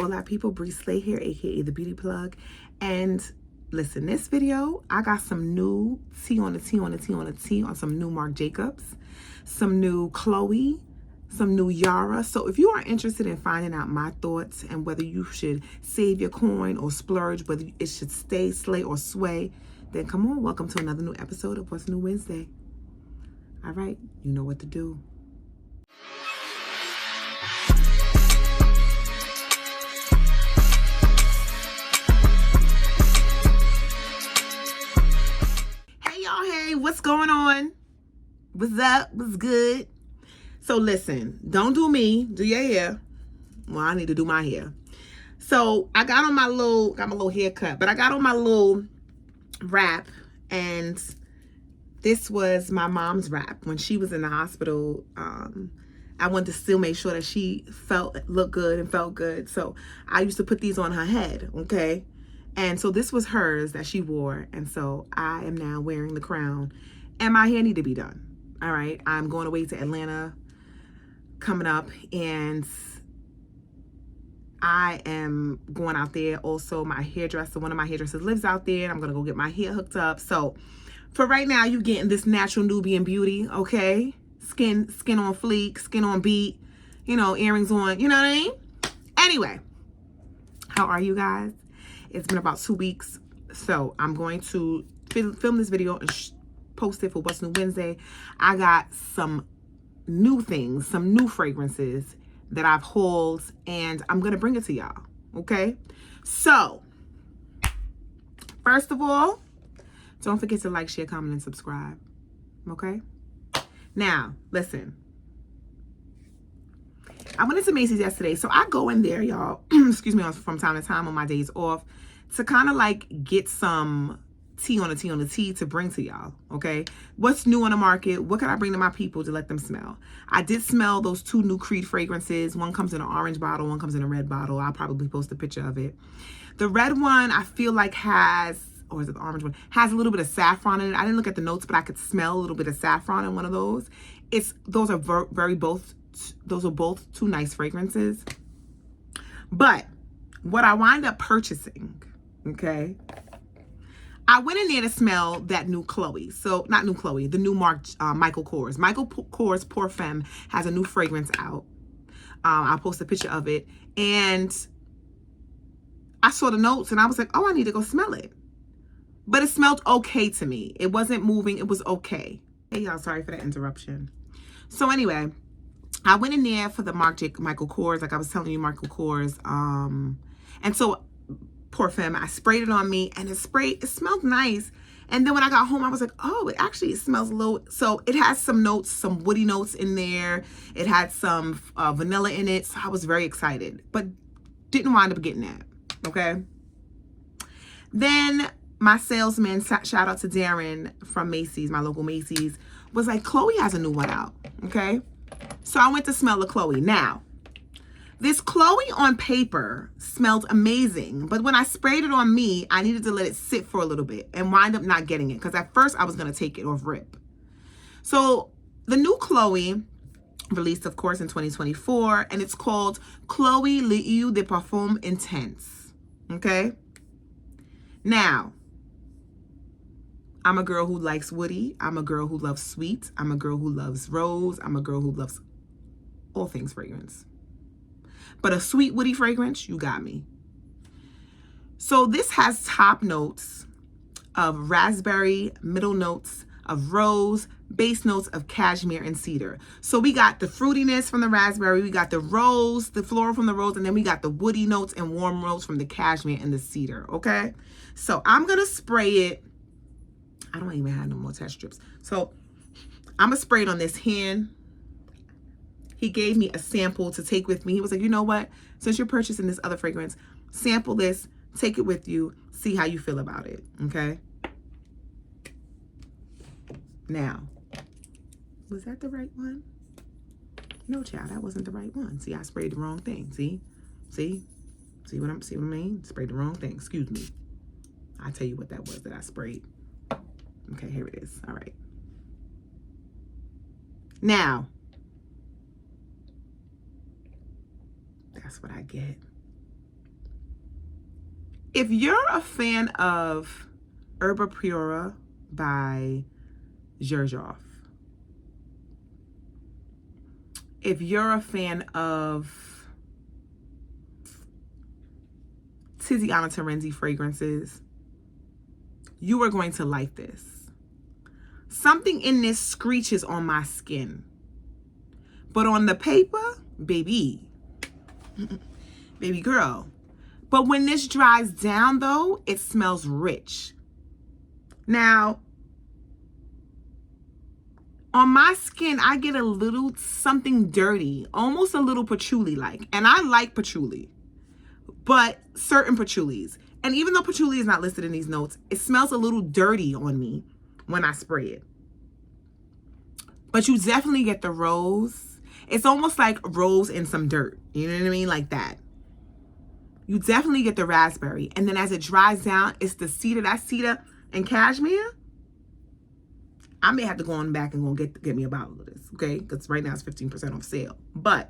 Hola people, Bree Slay here, aka the Beauty Plug. And listen, this video, I got some new tea on the tea on the tea on the tea on some new Marc Jacobs, some new Chloe, some new Yara. So if you are interested in finding out my thoughts and whether you should save your coin or splurge, whether it should stay, slay, or sway, then come on, welcome to another new episode of What's New Wednesday. All right, you know what to do. Hey, what's going on? What's up? What's good? So listen, don't do me, do your hair. Well, I need to do my hair. So I got on my little haircut, but I got on my little wrap, and this was my mom's wrap when she was in the hospital. I wanted to still make sure that she looked good and felt good. So I used to put these on her head, okay? And so this was hers that she wore. And so I am now wearing the crown. And my hair need to be done. All right. I'm going away to Atlanta coming up. And I am going out there. Also, my hairdresser, one of my hairdressers lives out there. And I'm going to go get my hair hooked up. So for right now, you're getting this natural Nubian beauty. Okay. Skin on fleek, skin on beat, you know, earrings on, you know what I mean? Anyway, how are you guys? It's been about 2 weeks, so I'm going to film this video and post it for What's New Wednesday. I got some new things, some new fragrances that I've hauled, and I'm going to bring it to y'all, okay? So, first of all, don't forget to like, share, comment, and subscribe, okay? Now, listen. I went into Macy's yesterday, so I go in there, y'all, excuse me, from time to time on my days off to kind of like get some tea on the tea on the tea to bring to y'all, okay? What's new on the market? What can I bring to my people to let them smell? I did smell those 2 new Creed fragrances. One comes in an orange bottle, one comes in a red bottle. I'll probably post a picture of it. The red one, I feel like has, or is it the orange one? Has a little bit of saffron in it. I didn't look at the notes, but I could smell a little bit of saffron in one of those. Those are both 2 nice fragrances. But what I wind up purchasing, okay, I went in there to smell that new Chloe. So not new Chloe, the new Michael Kors. Michael Kors Parfum has a new fragrance out. I'll post a picture of it. And I saw the notes and I was like, oh, I need to go smell it. But it smelled okay to me. It wasn't moving. It was okay. Hey, y'all, sorry for that interruption. So anyway, I went in there for the Michael Kors, like I was telling you, Michael Kors. And so Parfum, I sprayed it on me, and it smelled nice. And then when I got home, I was like, oh, it smells a little. So it has some notes, some woody notes in there. It had some vanilla in it. So I was very excited, but didn't wind up getting that. Okay. Then my salesman, shout out to Darren from Macy's, my local Macy's, was like, Chloe has a new one out. Okay. So I went to smell the Chloe. Now, this Chloe on paper smelled amazing, but when I sprayed it on me, I needed to let it sit for a little bit and wind up not getting it, because at first I was going to take it off rip. So the new Chloe released, of course, in 2024, and it's called Chloe L'Eau de Parfum Intense. Okay? Now, I'm a girl who likes woody. I'm a girl who loves sweet. I'm a girl who loves rose. I'm a girl who loves all things fragrance. But a sweet woody fragrance, you got me. So this has top notes of raspberry, middle notes of rose, base notes of cashmere and cedar. So we got the fruitiness from the raspberry, we got the rose, the floral from the rose, and then we got the woody notes and warm rose from the cashmere and the cedar, okay? So I'm going to spray it. I don't even have no more test strips. So I'm going to spray it on this hand. He gave me a sample to take with me. He was like, you know what? Since you're purchasing this other fragrance, sample this, take it with you, see how you feel about it, okay? Now, was that the right one? No, child, that wasn't the right one. See, I sprayed the wrong thing. See what I mean? Sprayed the wrong thing. Excuse me. I'll tell you what that was that I sprayed. Okay, here it is. All right. Now, that's what I get. If you're a fan of Erba Pura by Xerjoff, if you're a fan of Tiziana Terenzi fragrances, you are going to like this. Something in this screeches on my skin. But on the paper, baby, baby girl. But when this dries down though, it smells rich. Now, on my skin, I get a little something dirty, almost a little patchouli-like. And I like patchouli, but certain patchoulis. And even though patchouli is not listed in these notes, it smells a little dirty on me when I spray it. But you definitely get the rose. It's almost like rose in some dirt. You know what I mean? Like that. You definitely get the raspberry. And then as it dries down, it's the cedar. That cedar and cashmere. I may have to go on back and go get me a bottle of this, okay? Because right now it's 15% off sale. But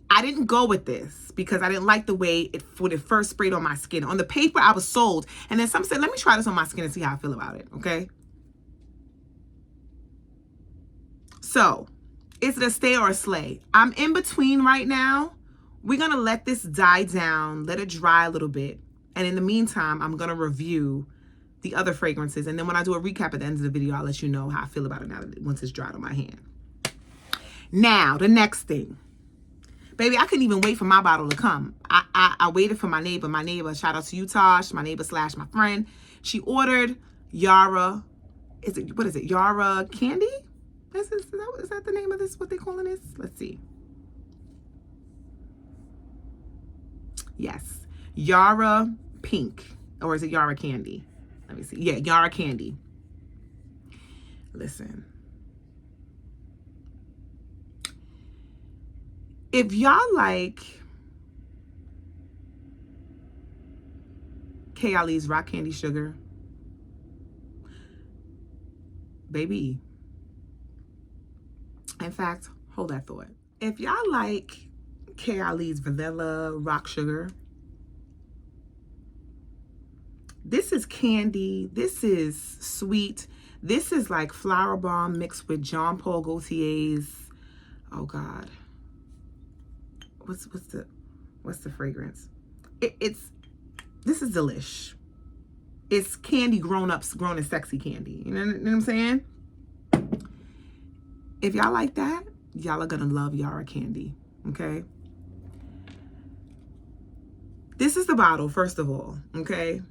I didn't go with this because I didn't like the way when it first sprayed on my skin. On the paper, I was sold. And then some said, let me try this on my skin and see how I feel about it, okay? So, is it a stay or a slay? I'm in between right now. We're going to let this die down, let it dry a little bit. And in the meantime, I'm going to review the other fragrances. And then when I do a recap at the end of the video, I'll let you know how I feel about it now once it's dried on my hand. Now, the next thing. Baby, I couldn't even wait for my bottle to come. I waited for my neighbor. My neighbor, shout out to you, Tosh, my neighbor / my friend. She ordered Yara. What is it? Yara Candy? Is that the name of this? What they calling this? Let's see. Yes. Yara Pink. Or is it Yara Candy? Let me see. Yeah, Yara Candy. Listen. If y'all like Kayali's Rock Candy Sugar, baby. In fact, hold that thought. If y'all like Kayali's Vanilla Rock Sugar, this is candy. This is sweet. This is like Flower Bomb mixed with Jean Paul Gaultier's. Oh God. What's the fragrance? This is delish. It's candy grown in sexy candy. You know what I'm saying? If y'all like that, y'all are gonna love Yara Candy. Okay. This is the bottle, first of all. Okay.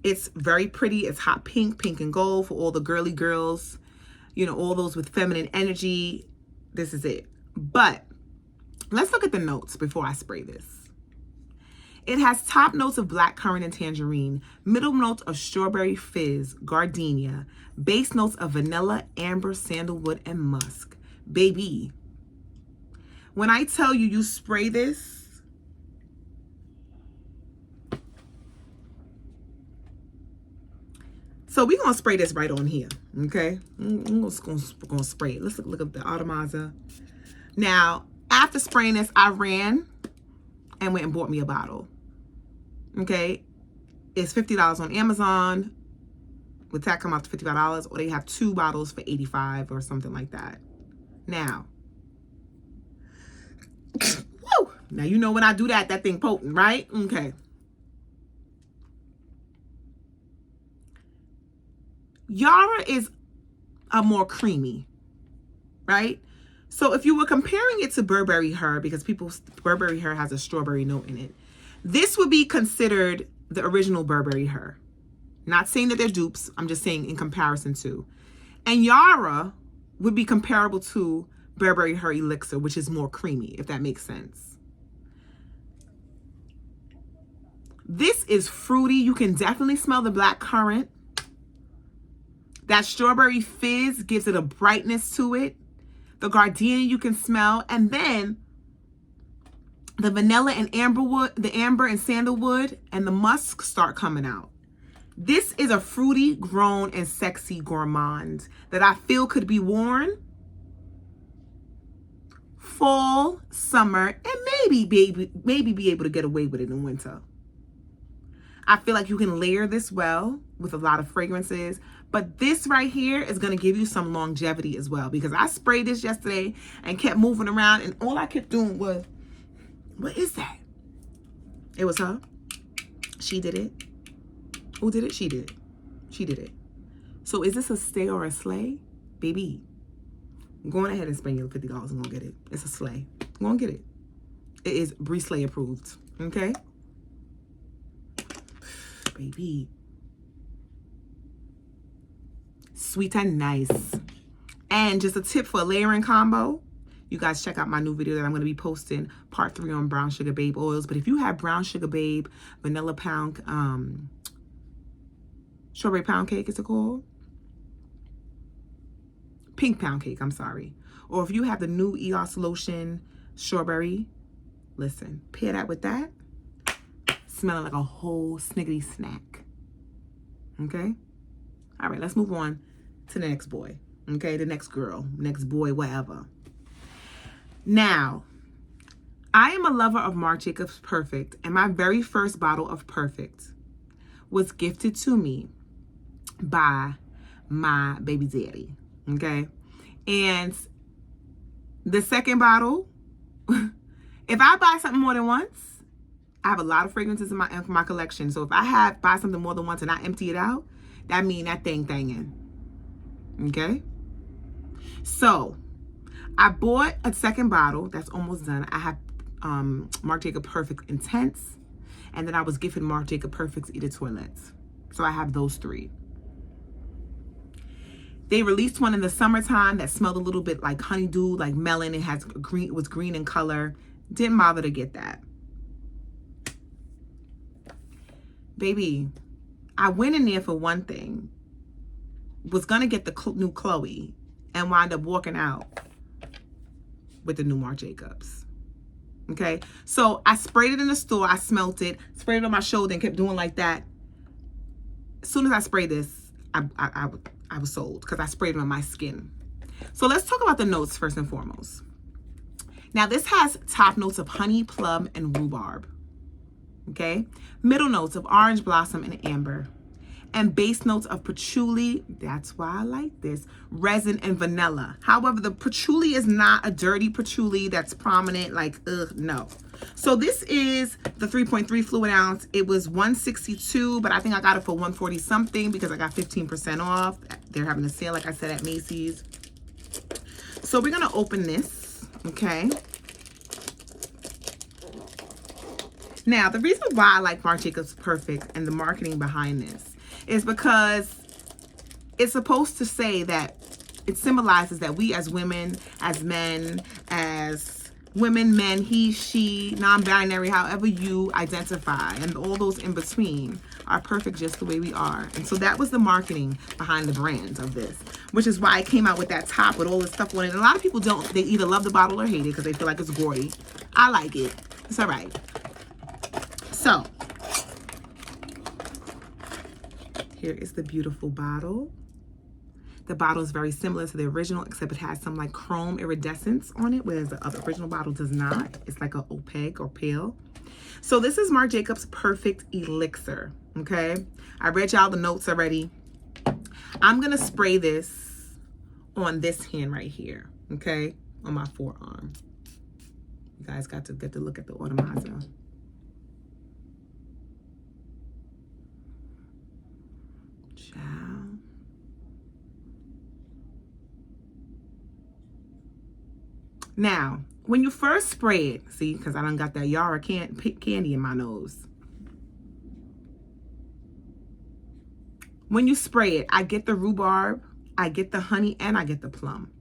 It's very pretty. It's hot pink, pink and gold for all the girly girls. You know, all those with feminine energy. This is it. But let's look at the notes before I spray this. It has top notes of blackcurrant and tangerine, middle notes of strawberry fizz, gardenia, base notes of vanilla, amber, sandalwood, and musk. Baby, when I tell you, you spray this, so we're going to spray this right on here, okay? I'm just going to spray it. Let's look at the atomizer. Now, after spraying this, I ran and went and bought me a bottle. Okay, it's $50 on Amazon. With that, come out to $55, or they have 2 bottles for $85 or something like that. Now, woo, now you know when I do that thing potent, right? Okay. Yara is a more creamy, right? So if you were comparing it to Burberry Her, because Burberry Her has a strawberry note in it, this would be considered the original Burberry Her. Not saying that they're dupes. I'm just saying in comparison to. And Yara would be comparable to Burberry Her Elixir, which is more creamy, if that makes sense. This is fruity. You can definitely smell the black currant. That strawberry fizz gives it a brightness to it. The gardenia you can smell. And then the vanilla and the amber and sandalwood and the musk start coming out. This is a fruity, grown, and sexy gourmand that I feel could be worn fall, summer, and maybe be able to get away with it in winter. I feel like you can layer this well with a lot of fragrances. But this right here is going to give you some longevity as well. Because I sprayed this yesterday and kept moving around. And all I kept doing was, what is that? It was her. She did it. Who did it? She did it. She did it. So is this a stay or a slay? Baby, go on ahead and spend your $50 and go get it. It's a slay. Go and get it. It is Brie approved. Okay? Baby. Sweet and nice. And just a tip for a layering combo. You guys check out my new video that I'm going to be posting, part 3 on brown sugar babe oils. But if you have brown sugar babe, vanilla pound, strawberry pound cake, is it called? Pink pound cake, I'm sorry. Or if you have the new EOS lotion, strawberry, listen, pair that with that. Smelling like a whole sniggity snack. Okay? All right, let's move on to the next boy. Okay, the next girl, next boy, whatever. Now, I am a lover of Marc Jacobs Perfect, and my very first bottle of Perfect was gifted to me by my baby daddy. Okay, and the second bottle, if I buy something more than once, I have a lot of fragrances in my collection. So if I buy something more than once and I empty it out, that means that thinging. Okay, so I bought a second bottle that's almost done. I have Marc Jacobs Perfect Intense, and then I was gifted Marc Jacobs Perfect Eau de Toilette. So I have those 3. They released one in the summertime that smelled a little bit like honeydew, like melon. It was green in color. Didn't bother to get that. Baby, I went in there for one thing. Was going to get the new Chloe and wound up walking out with the new Marc Jacobs. Okay? So I sprayed it in the store. I smelt it. Sprayed it on my shoulder and kept doing like that. As soon as I sprayed this, I was sold because I sprayed it on my skin. So let's talk about the notes first and foremost. Now this has top notes of honey, plum, and rhubarb. Okay? Middle notes of orange blossom and amber. And base notes of patchouli, that's why I like this, resin and vanilla. However, the patchouli is not a dirty patchouli that's prominent, like, no. So this is the 3.3 fluid ounce. It was $162, but I think I got it for $140 something because I got 15% off. They're having a sale, like I said, at Macy's. So we're gonna open this, okay? Now, the reason why I like Marc Jacobs Perfect and the marketing behind this is because it's supposed to say that it symbolizes that we as women, as men, as women, men, he, she, non-binary, however you identify, and all those in between are perfect just the way we are. And so that was the marketing behind the brand of this, which is why I came out with that top with all this stuff on it. And a lot of people don't. They either love the bottle or hate it because they feel like it's gory. I like it. It's all right. So here is the beautiful bottle. The bottle is very similar to the original, except it has some like chrome iridescence on it, whereas the other original bottle does not. It's like a opaque or pale. So this is Marc Jacobs Perfect Elixir, okay? I read y'all the notes already. I'm gonna spray this on this hand right here, okay? On my forearm. You guys got to get to look at the atomizer. Now, when you first spray it, see, because I done got that Yara candy in my nose. When you spray it, I get the rhubarb, I get the honey, and I get the plum.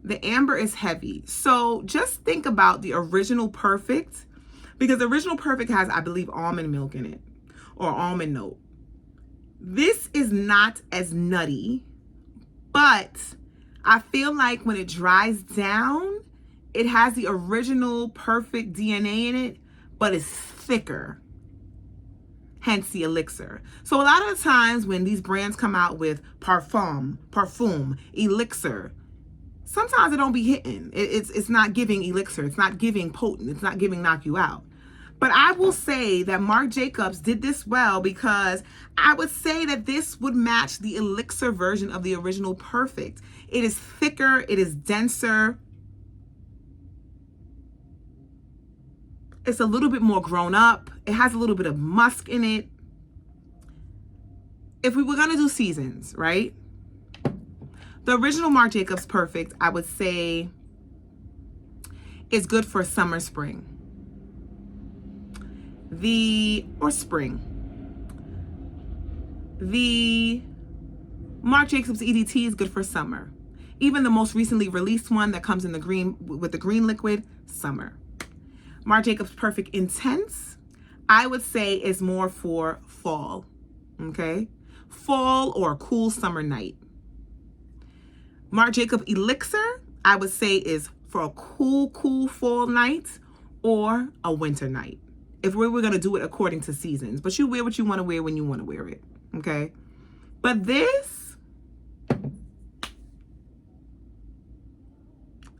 The amber is heavy. So just think about the original Perfect, because the original Perfect has, I believe, almond milk in it, or almond note. This is not as nutty, but I feel like when it dries down, it has the original Perfect DNA in it, but it's thicker. Hence the elixir. So a lot of the times when these brands come out with Parfum, Elixir, sometimes it don't be hitting. It's not giving elixir. It's not giving potent. It's not giving knock you out. But I will say that Marc Jacobs did this well, because I would say that this would match the Elixir version of the original Perfect. It is thicker, it is denser. It's a little bit more grown up. It has a little bit of musk in it. If we were gonna do seasons, right? The original Marc Jacobs Perfect, I would say, is good for summer, spring. Or spring. The Marc Jacobs EDT is good for summer. Even the most recently released one that comes in the green, with the green liquid, summer. Marc Jacobs Perfect Intense, I would say, is more for fall, okay? Fall or a cool summer night. Marc Jacobs Elixir, I would say, is for a cool fall night or a winter night, if we were going to do it according to seasons. But you wear what you want to wear when you want to wear it, okay? But this,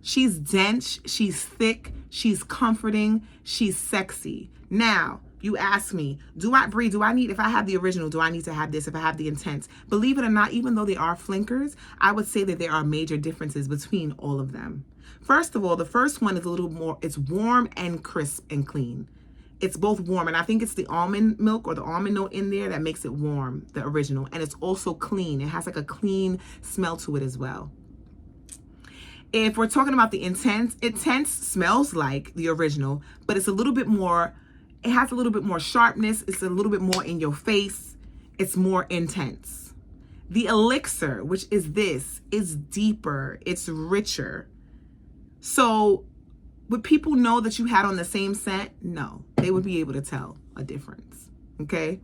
she's dense, she's thick, she's comforting, she's sexy. Now, you ask me, if I have the original, do I need to have this if I have the Intense? Believe it or not, even though they are flinkers, I would say that there are major differences between all of them. First of all, the first one is a little more, it's warm and crisp and clean. It's both warm, and I think it's the almond milk or the almond note in there that makes it warm, the original. And it's also clean. It has like a clean smell to it as well. If we're talking about the Intense smells like the original, but it's a little bit more, it has a little bit more sharpness. It's a little bit more in your face. It's more intense. The Elixir, which is this, is deeper. It's richer. So would people know that you had on the same scent? No, they would be able to tell a difference, okay?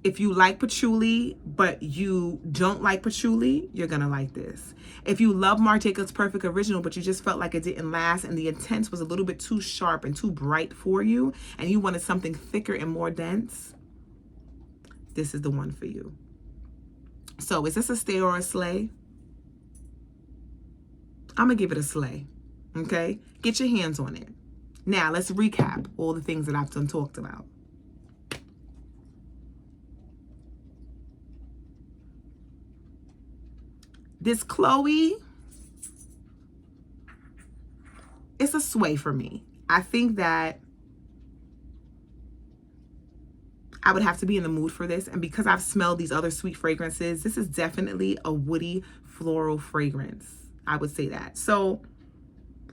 If you like patchouli, but you don't like patchouli, you're gonna like this. If you love Marc Jacobs Perfect Original, but you just felt like it didn't last and the Intense was a little bit too sharp and too bright for you, and you wanted something thicker and more dense, this is the one for you. So is this a stay or a slay? I'm gonna give it a slay, okay? Get your hands on it. Now, let's recap all the things that I've done talked about. This Chloe, it's a sway for me. I think that I would have to be in the mood for this. And because I've smelled these other sweet fragrances, this is definitely a woody floral fragrance. I would say that. So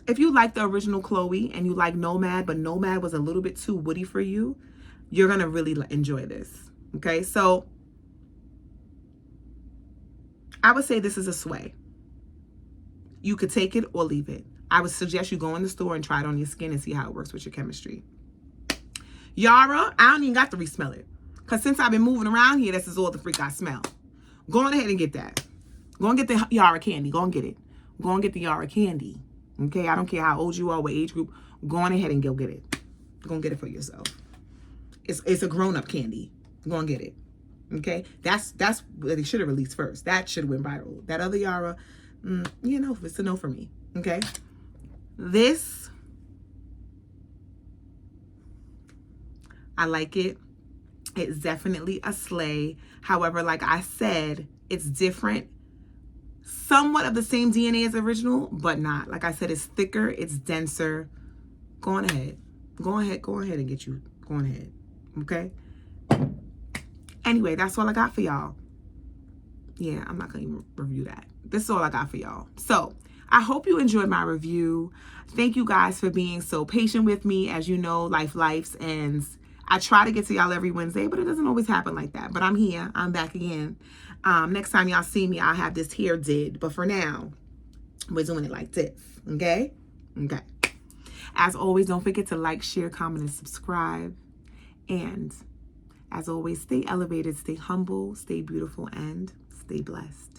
if you like the original Chloe and you like Nomad, but Nomad was a little bit too woody for you, you're going to really enjoy this. Okay, so I would say this is a sway. You could take it or leave it. I would suggest you go in the store and try it on your skin and see how it works with your chemistry. Yara, I don't even got to re-smell it. Because since I've been moving around here, this is all the freak I smell. Go on ahead and get that. Go and get the Yara candy. Go and get it. Go and get the Yara candy. Okay? I don't care how old you are, what age group. Go on ahead and go get it. Go and get it for yourself. It's a grown-up candy. Go and get it. Okay? That's what they should have released first. That should have went viral. That other Yara, you know, it's a no for me. Okay? This, I like it. It's definitely a slay. However, like I said, it's different. Somewhat of the same DNA as original, but not. Like I said, it's thicker, it's denser. Go on ahead. Go ahead and get you. Go on ahead. Okay? Anyway, that's all I got for y'all. Yeah, I'm not going to even review that. This is all I got for y'all. So, I hope you enjoyed my review. Thank you guys for being so patient with me. As you know, life, and I try to get to y'all every Wednesday, but it doesn't always happen like that. But I'm here. I'm back again. Next time y'all see me, I'll have this hair did. But for now, we're doing it like this. Okay? Okay. As always, don't forget to like, share, comment, and subscribe. And as always, stay elevated, stay humble, stay beautiful, and stay blessed.